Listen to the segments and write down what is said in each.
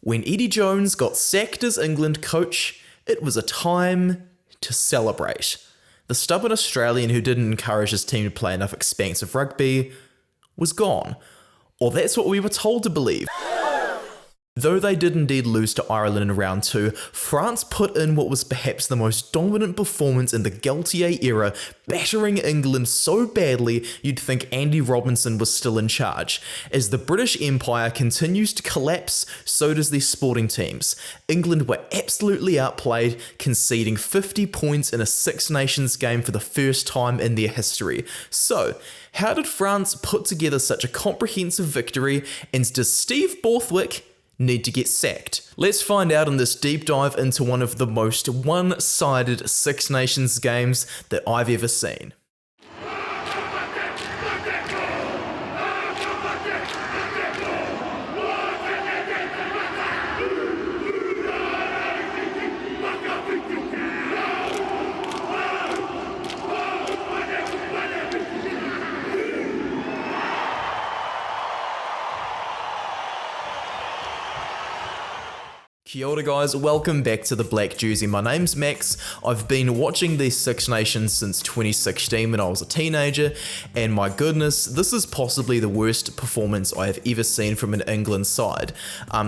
When Eddie Jones got sacked as England coach, it was a time to celebrate. The stubborn Australian who didn't encourage his team to play enough expansive rugby was gone. Or that's what we were told to believe. Though they did indeed lose to Ireland in round 2, France put in what was perhaps the most dominant performance in the Galtier era, battering England so badly you'd think Andy Robinson was still in charge. As the British Empire continues to collapse, so does their sporting teams. England were absolutely outplayed, conceding 50 points in a Six Nations game for the first time in their history. So, how did France put together such a comprehensive victory, and does Steve Borthwick need to get sacked? Let's find out in this deep dive into one of the most one-sided Six Nations games that I've ever seen. Kia ora guys, welcome back to the Black Jersey. My name's Max. I've been watching these Six Nations since 2016 when I was a teenager, and my goodness, this is possibly the worst performance I have ever seen from an England side.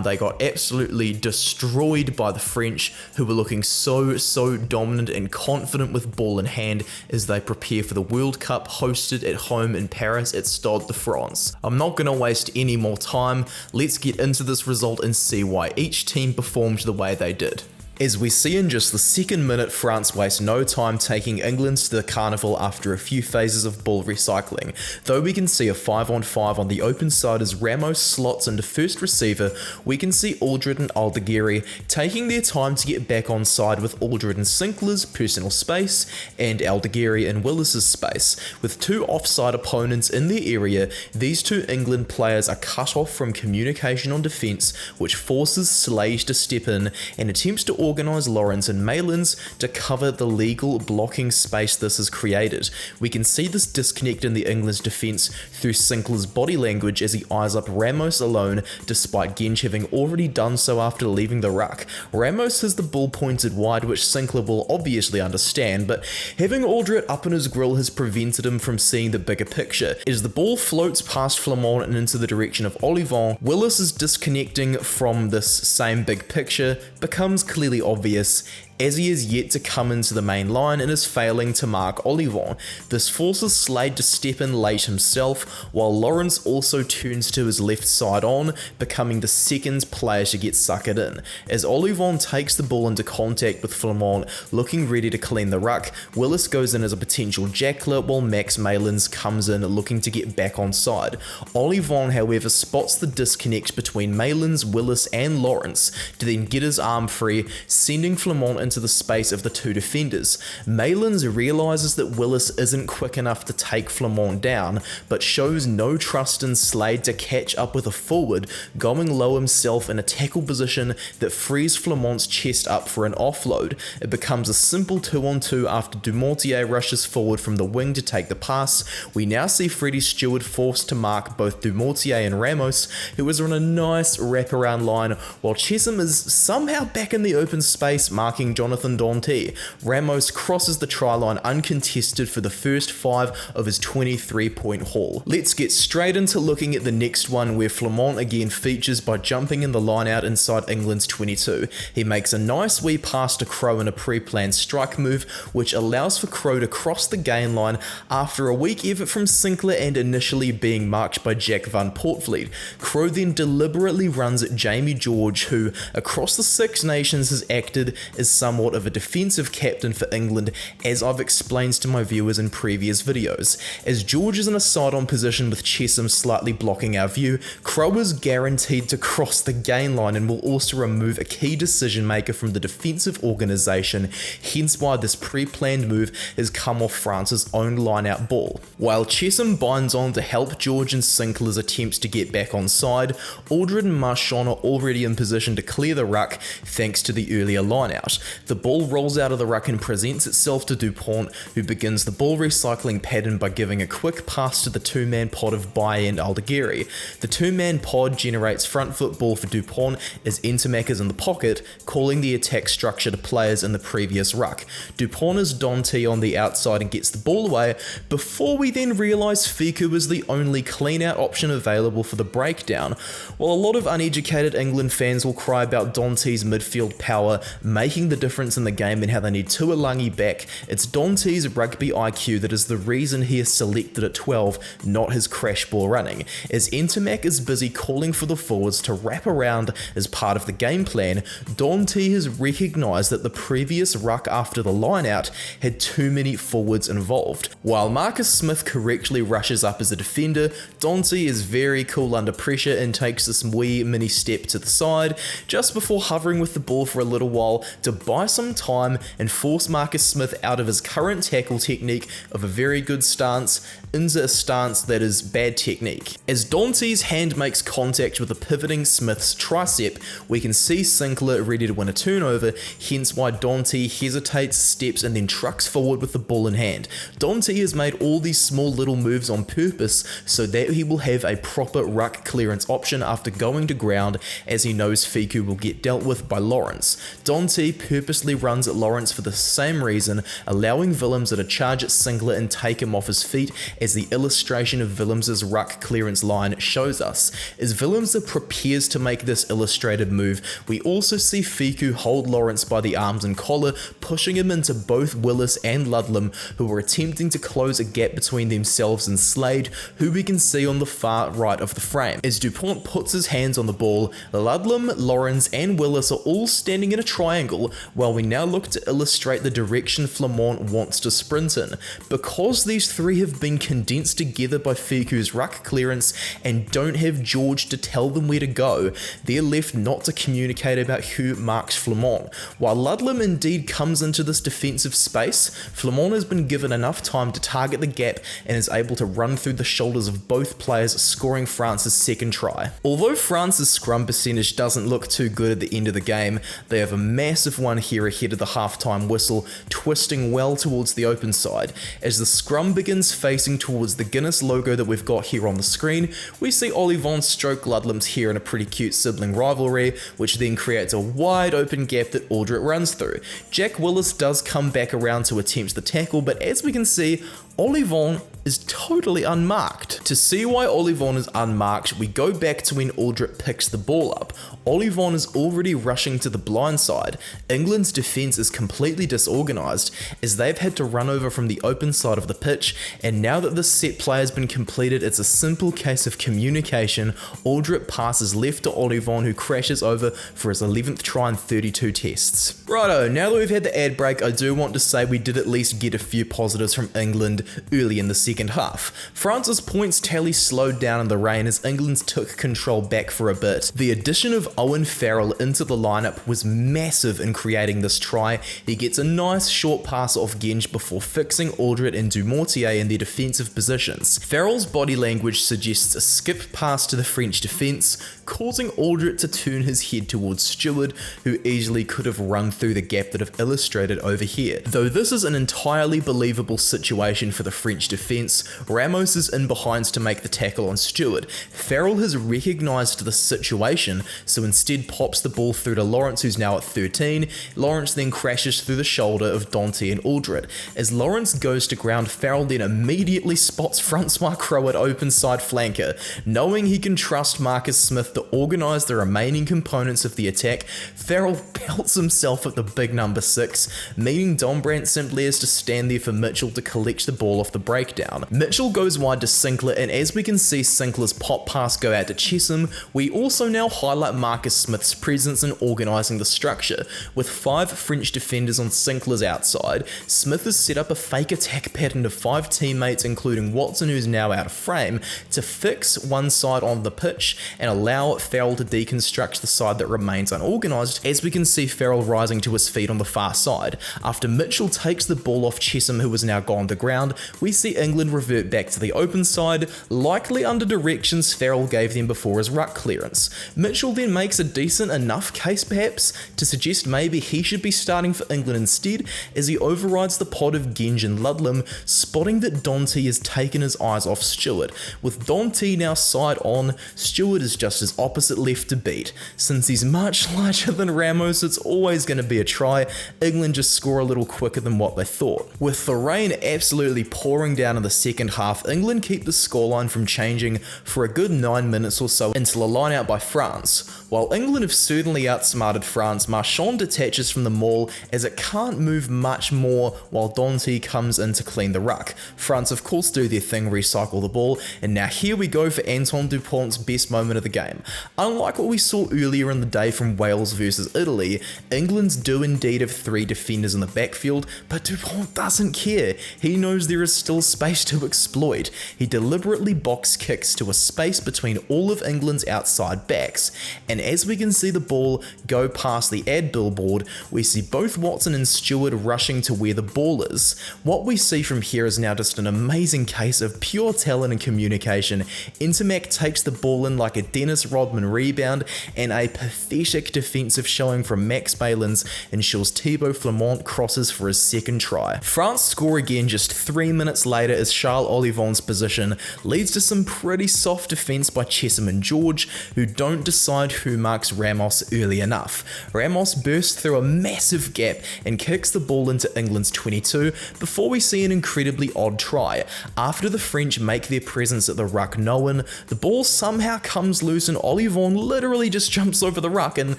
They got absolutely destroyed by the French, who were looking so dominant and confident with ball in hand as they prepare for the World Cup hosted at home in Paris at Stade de France. I'm not going to waste any more time. Let's get into this result and see why each team performed the way they did. As we see in just the second minute, France waste no time taking England to the carnival after a few phases of ball recycling. Though we can see a 5-on-5 on the open side as Ramos slots into first receiver, we can see Aldred and Aldegheri taking their time to get back on side with Aldred and Sinclair's personal space and Aldegheri in Willis's space. With two offside opponents in their area, these two England players are cut off from communication on defence, which forces Slade to step in and attempts to organise Lawrence and Malins to cover the legal blocking space this has created. We can see this disconnect in the England's defence through Sinclair's body language as he eyes up Ramos alone, despite Gench having already done so after leaving the ruck. Ramos has the ball pointed wide, which Sinclair will obviously understand, but having Aldred up in his grill has prevented him from seeing the bigger picture. As the ball floats past Flamand and into the direction of Olivon, Willis is disconnecting from this same big picture, becomes clearly obvious as he is yet to come into the main line and is failing to mark Olivon. This forces Slade to step in late himself, while Lawrence also turns to his left side on, becoming the second player to get suckered in. As Olivon takes the ball into contact with Flamand, looking ready to clean the ruck, Willis goes in as a potential jackler, while Max Malins comes in looking to get back on side. Olivon, however, spots the disconnect between Malins, Willis and Lawrence to then get his arm free, sending Flamand into the space of the two defenders. Malins realises that Willis isn't quick enough to take Flamand down, but shows no trust in Slade to catch up with a forward, going low himself in a tackle position that frees Flamand's chest up for an offload. It becomes a simple 2-on-2 after Dumortier rushes forward from the wing to take the pass. We now see Freddie Stewart forced to mark both Dumortier and Ramos, who is on a nice wraparound line, while Chesham is somehow back in the open space marking Jonathan Dante. Ramos crosses the try line uncontested for the first 5 of his 23-point haul. Let's get straight into looking at the next one, where Flamand again features by jumping in the line out inside England's 22. He makes a nice wee pass to Crowe in a pre-planned strike move, which allows for Crowe to cross the gain line after a weak effort from Sinclair and initially being marked by Jack van Poortvliet. Crowe then deliberately runs at Jamie George, who across the Six Nations has acted as somewhat of a defensive captain for England, as I've explained to my viewers in previous videos. As George is in a side-on position with Chesham slightly blocking our view, Crowe is guaranteed to cross the gain line and will also remove a key decision maker from the defensive organisation, hence why this pre-planned move has come off France's own line-out ball. While Chesham binds on to help George and Sinclair's attempts to get back on side, Aldred and Marchand are already in position to clear the ruck thanks to the earlier line-out. The ball rolls out of the ruck and presents itself to Dupont, who begins the ball recycling pattern by giving a quick pass to the two-man pod of Bailly and Aldegheri. The two-man pod generates front foot ball for Dupont as Ntamack is in the pocket, calling the attack structure to players in the previous ruck. Dupont is Dante on the outside and gets the ball away, before we then realise Fickou is the only clean-out option available for the breakdown. While a lot of uneducated England fans will cry about Dante's midfield power making the difference in the game and how they need Tuolangi back, it's Dante's rugby IQ that is the reason he is selected at 12, not his crash ball running. As Ntamack is busy calling for the forwards to wrap around as part of the game plan, Dante has recognised that the previous ruck after the line-out had too many forwards involved. While Marcus Smith correctly rushes up as a defender, Dante is very cool under pressure and takes this wee mini step to the side, just before hovering with the ball for a little while to buy some time and force Marcus Smith out of his current tackle technique of a very good stance into a stance that is bad technique. As Dante's hand makes contact with the pivoting Smith's tricep, we can see Sinclair ready to win a turnover, hence why Dante hesitates, steps and then trucks forward with the ball in hand. Dante has made all these small little moves on purpose so that he will have a proper ruck clearance option after going to ground, as he knows Fickou will get dealt with by Lawrence. Dante purposely runs at Lawrence for the same reason, allowing Willems to charge at Sinclair and take him off his feet, as the illustration of Willems' ruck clearance line shows us. As Willems prepares to make this illustrated move, we also see Fickou hold Lawrence by the arms and collar, pushing him into both Willis and Ludlam, who are attempting to close a gap between themselves and Slade, who we can see on the far right of the frame. As Dupont puts his hands on the ball, Ludlam, Lawrence and Willis are all standing in a triangle, while we now look to illustrate the direction Flamont wants to sprint in. Because these three have been condensed together by Fickou's ruck clearance and don't have George to tell them where to go, they're left not to communicate about who marks Flamont. While Ludlam indeed comes into this defensive space, Flamont has been given enough time to target the gap and is able to run through the shoulders of both players, scoring France's second try. Although France's scrum percentage doesn't look too good at the end of the game, they have a massive one here ahead of the halftime whistle, twisting well towards the open side. As the scrum begins facing towards the Guinness logo that we've got here on the screen, we see Olivon stroke Ludlam's hair in a pretty cute sibling rivalry, which then creates a wide open gap that Aldrit runs through. Jack Willis does come back around to attempt the tackle, but as we can see, Olivon is totally unmarked. To see why Olivon is unmarked, we go back to when Aldrit picks the ball up. Olivon is already rushing to the blind side. England's defence is completely disorganised, as they've had to run over from the open side of the pitch, and now that this set play has been completed, it's a simple case of communication. Aldrit passes left to Olivon, who crashes over for his 11th try in 32 tests. Righto, now that we've had the ad break, I do want to say we did at least get a few positives from England early in the second half. France's points tally slowed down in the rain as England took control back for a bit. The addition of Owen Farrell into the lineup was massive in creating this try. He gets a nice short pass off Genge before fixing Aldrit and Dumortier in their defensive positions. Farrell's body language suggests a skip pass to the French defence, causing Aldrit to turn his head towards Stewart, who easily could have run through the gap that I've illustrated over here. Though this is an entirely believable situation for the French defence, Ramos is in behind to make the tackle on Stewart. Farrell has recognised the situation, so instead pops the ball through to Lawrence, who's now at 13. Lawrence then crashes through the shoulder of Dante and Aldrit. As Lawrence goes to ground, Farrell then immediately spots Francois Crowe at open side flanker. Knowing he can trust Marcus Smith to organise the remaining components of the attack, Farrell belts himself at the big number 6, meaning Dombrandt simply has to stand there for Mitchell to collect the ball off the breakdown. Mitchell goes wide to Sinclair, and as we can see Sinclair's pop pass go out to Chesham, we also now highlight Marcus Smith's presence in organising the structure. With 5 French defenders on Sinclair's outside, Smith has set up a fake attack pattern of 5 teammates, including Watson, who's now out of frame, to fix one side on the pitch and allow Farrell to deconstruct the side that remains unorganised, as we can see Farrell rising to his feet on the far side. After Mitchell takes the ball off Chesham, who has now gone to ground, around, we see England revert back to the open side, likely under directions Farrell gave them before his ruck clearance. Mitchell then makes a decent enough case perhaps to suggest maybe he should be starting for England instead, as he overrides the pod of Genge and Ludlam, spotting that Dante has taken his eyes off Stewart. With Dante now side on, Stewart is just his opposite left to beat. Since he's much larger than Ramos, it's always going to be a try. England just score a little quicker than what they thought. With the rain absolutely pouring down in the second half, England keep the scoreline from changing for a good 9 minutes or so until a line out by France. While England have certainly outsmarted France, Marchand detaches from the maul as it can't move much more while Dante comes in to clean the ruck. France of course do their thing, recycle the ball, and now here we go for Antoine Dupont's best moment of the game. Unlike what we saw earlier in the day from Wales versus Italy, England's do indeed have 3 defenders in the backfield, but Dupont doesn't care. He knows there is still space to exploit. He deliberately box kicks to a space between all of England's outside backs, and as we can see the ball go past the ad billboard, we see both Watson and Stewart rushing to where the ball is. What we see from here is now just an amazing case of pure talent and communication. Intermac takes the ball in like a Dennis Rodman rebound, and a pathetic defensive showing from Max Malins ensures Thibaut Flamand crosses for his second try. France score again just 3 minutes later as Charles Olivon's position leads to some pretty soft defense by Chessum and George, who don't decide who marks Ramos early enough. Ramos bursts through a massive gap and kicks the ball into England's 22 before we see an incredibly odd try. After the French make their presence at the ruck known, the ball somehow comes loose and Olivon literally just jumps over the ruck and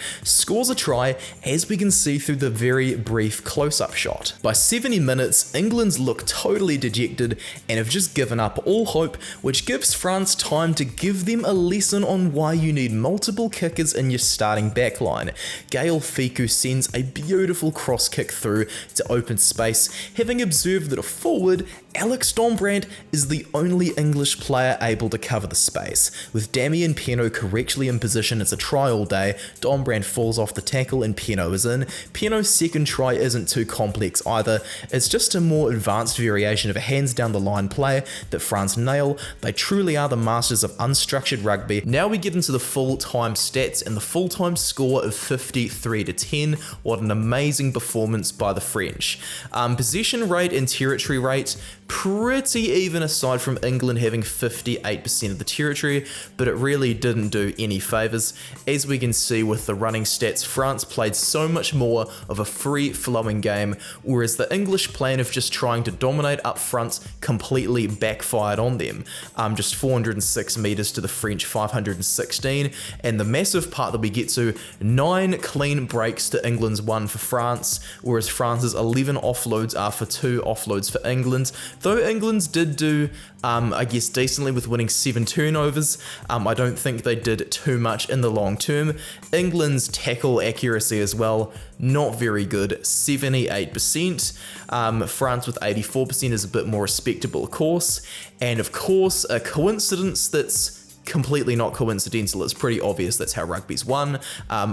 scores a try, as we can see through the very brief close-up shot. By 70 minutes, England's look totally dejected and have just given up all hope, which gives France time to give them a lesson on why you need multiple kickers in your starting backline. Gaël Fickou sends a beautiful cross kick through to open space, having observed that a forward, Alex Dombrandt, is the only English player able to cover the space. With Damien Penaud correctly in position, it's a try all day. Dombrandt falls off the tackle and Penaud is in. Penaud's second try isn't too complex either, it's just a more advanced variation of a hands down the line play that France nail. They truly are the masters of unstructured rugby. Now we get into the full-time stats and the full-time score of 53-10. What an amazing performance by the French. Possession rate and territory rate, pretty even aside from England having 58% of the territory, but it really didn't do any favours. As we can see with the running stats, France played so much more of a free-flowing game, whereas the English plan of just trying to dominate up front completely backfired on them. Just 406 metres to the French 516, and the massive part that we get to, 9 clean breaks to England's 1 for France, whereas France's 11 offloads are for 2 offloads for England. Though England's did do, I guess, decently with winning 7 turnovers, I don't think they did too much in the long term. England's tackle accuracy as well, not very good, 78%. France with 84% is a bit more respectable, of course. And of course, a coincidence that's completely not coincidental. It's pretty obvious that's how rugby's won.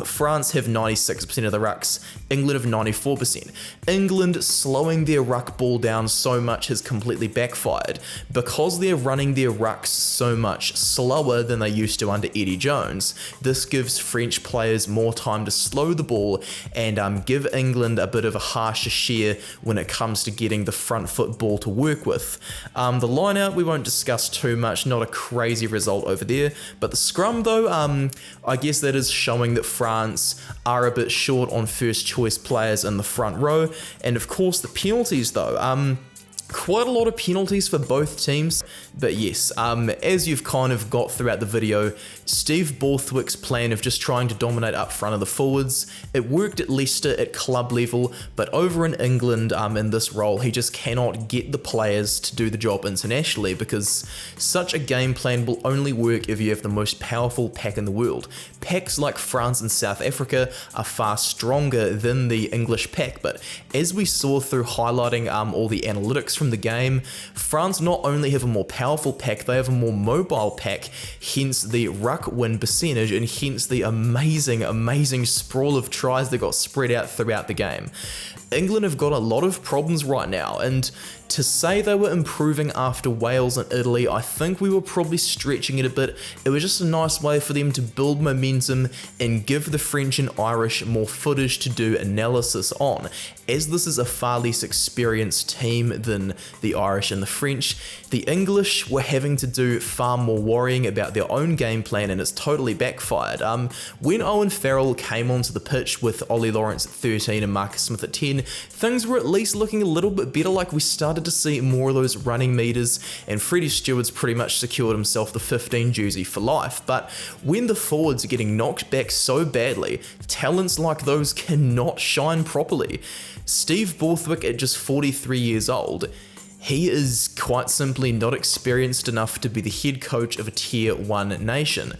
France have 96% of the rucks, England have 94%. England slowing their ruck ball down so much has completely backfired because they're running their rucks so much slower than they used to under Eddie Jones. This gives French players more time to slow the ball and give England a bit of a harsher share when it comes to getting the front foot ball to work with. The line out we won't discuss too much, not a crazy result over there, but the scrum though, I guess that is showing that France are a bit short on first choice players in the front row. And of course the penalties though, quite a lot of penalties for both teams, but yes, as you've kind of got throughout the video, Steve Borthwick's plan of just trying to dominate up front of the forwards, it worked at Leicester at club level, but over in England in this role, he just cannot get the players to do the job internationally because such a game plan will only work if you have the most powerful pack in the world. Packs like France and South Africa are far stronger than the English pack, but as we saw through highlighting all the analytics from the game, France not only have a more powerful powerful pack, they have a more mobile pack, hence the ruck win percentage and hence the amazing sprawl of tries that got spread out throughout the game. England have got a lot of problems right now, and to say they were improving after Wales and Italy, I think we were probably stretching it a bit. It was just a nice way for them to build momentum and give the French and Irish more footage to do analysis on. As this is a far less experienced team than the Irish and the French, the English were having to do far more worrying about their own game plan, and it's totally backfired. When Owen Farrell came onto the pitch with Ollie Lawrence at 13 and Marcus Smith at 10, things were at least looking a little bit better, like we started to see more of those running meters, and Freddie Stewart's pretty much secured himself the 15 jersey for life. But when the forwards are getting knocked back so badly, talents like those cannot shine properly. Steve Borthwick, at just 43 years old, he is quite simply not experienced enough to be the head coach of a tier 1 nation.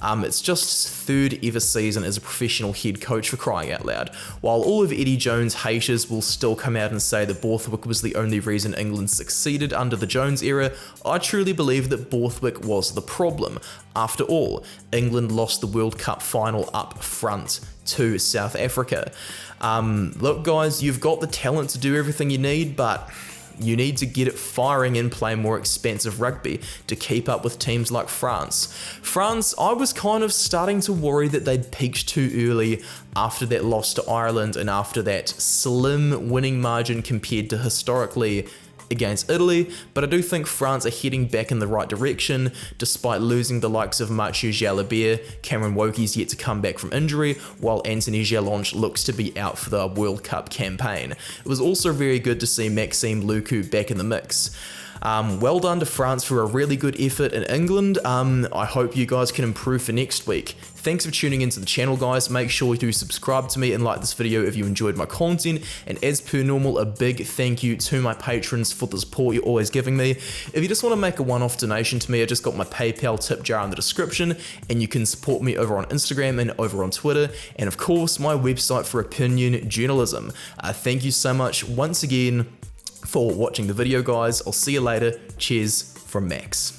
It's just his third ever season as a professional head coach, for crying out loud. While all of Eddie Jones' haters will still come out and say that Borthwick was the only reason England succeeded under the Jones era, I truly believe that Borthwick was the problem. After all, England lost the World Cup final up front to South Africa. Look guys, you've got the talent to do everything you need, but you need to get it firing and play more expansive rugby to keep up with teams like France. France, I was kind of starting to worry that they'd peaked too early after that loss to Ireland and after that slim winning margin compared to historically against Italy, but I do think France are heading back in the right direction despite losing the likes of Mathieu Jalabert. Cameron Wokey's yet to come back from injury, while Anthony Jalonche looks to be out for the World Cup campaign. It was also very good to see Maxime Lucu back in the mix. Well done to France for a really good effort in England. I hope you guys can improve for next week. Thanks for tuning into the channel, guys. Make sure you subscribe to me and like this video if you enjoyed my content. And as per normal, a big thank you to my patrons for the support you're always giving me. If you just want to make a one-off donation to me, I just got my PayPal tip jar in the description, and you can support me over on Instagram and over on Twitter, and of course my website for opinion journalism. Thank you so much once again for watching the video, guys. I'll see you later. Cheers from Max.